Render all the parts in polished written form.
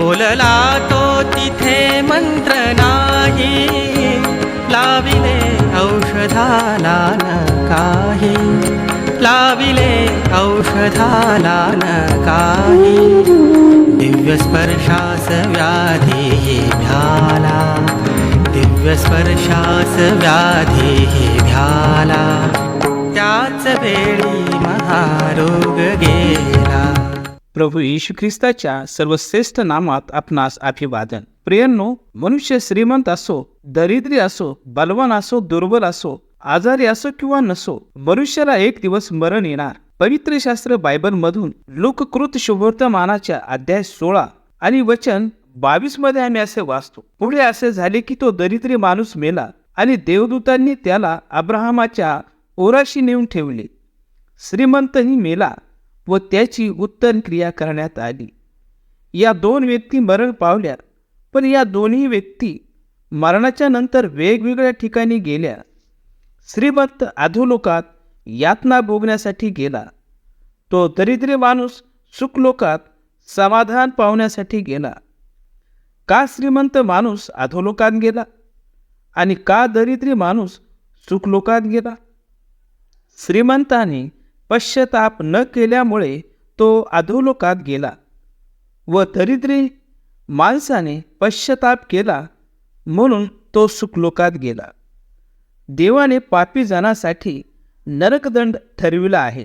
बोलला तो तिथे मंत्र नाही, लाविले औषधाला न काही, लाविले औषधाला न काही. दिव्य स्पर्शास व्याधी भ्याला, दिव्य स्पर्शास व्याधी भ्याला. त्याच वेळी महारोग गेला. प्रभू येशू ख्रिस्ताच्या सर्वश्रेष्ठ नामात आपणास अभिवादन. प्रियांनो, मनुष्य श्रीमंत असो, दरिद्री असो, बलवान असो, दुर्बल असो, आजारी असो किंवा नसो, मनुष्याला एक दिवस मरण येणार. पवित्र शास्त्र बायबल मधून लोककृत शुभवर्तमानाच्या अध्याय 16 आणि वचन 22 मध्ये आम्ही असे वाचतो. पुढे असे झाले की तो दरिद्री माणूस मेला आणि देवदूतांनी त्याला अब्राहमाच्या ओराशी नेऊन ठेवले. श्रीमंतही मेला व त्याची उत्तम क्रिया करण्यात आली. या दोन व्यक्ती मरण पावल्या, पण या दोन्ही व्यक्ती मरणाच्या नंतर वेगवेगळ्या ठिकाणी गेल्या. श्रीमंत अधोलोकात यातना भोगण्यासाठी गेला, तो दरिद्री माणूस सुखलोकात समाधान पावण्यासाठी गेला. का श्रीमंत माणूस अधोलोकात गेला आणि का दरिद्री माणूस सुखलोकात गेला? श्रीमंताने पश्चाताप न केल्यामुळे तो अधोलोकात गेला व दरिद्री माणसाने पश्चाताप केला म्हणून तो सुखलोकात गेला. देवाने पापी जनासाठी नरकदंड ठरविला आहे.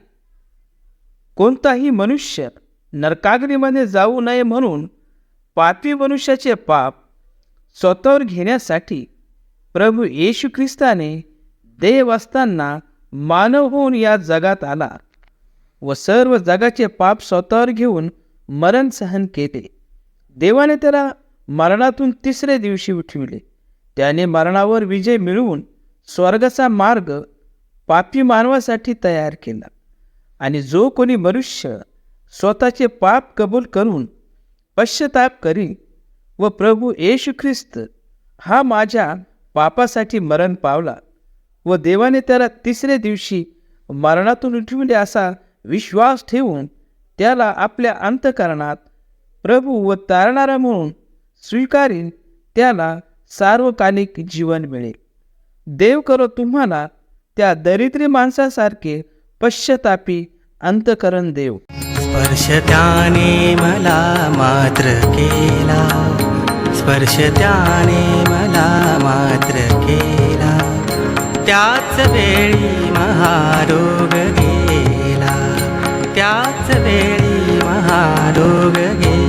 कोणताही मनुष्य नरकाग्नीमध्ये जाऊ नये म्हणून पापी मनुष्याचे पाप स्वतःवर घेण्यासाठी प्रभू येशू ख्रिस्ताने देव असताना मानव होऊन या जगात आला व सर्व जगाचे पाप स्वतःवर घेऊन मरण सहन केले. देवाने त्याला मरणातून तिसऱ्या दिवशी उठविले. त्याने मरणावर विजय मिळवून स्वर्गाचा मार्ग पापी मानवासाठी तयार केला. आणि जो कोणी मनुष्य स्वतःचे पाप कबूल करून पश्चाताप करी व प्रभू येशू ख्रिस्त हा माझ्या पापासाठी मरण पावला व देवाने त्याला तिसऱ्या दिवशी मरणातून उठविले असा विश्वास ठेवून त्याला आपल्या अंतःकरणात प्रभू व तारणारा म्हणून स्वीकारीन, त्याला सार्वकालिक जीवन मिळेल. देव करो तुम्हाला त्या दरिद्री माणसासारखे पश्चातापी अंतःकरण देव. स्पर्श त्याने मला मात्र केला, स्पर्श त्याने मला मात्र केला. त्याच वेळी महारोग गेला, त्याच वेळी महारोग गेला.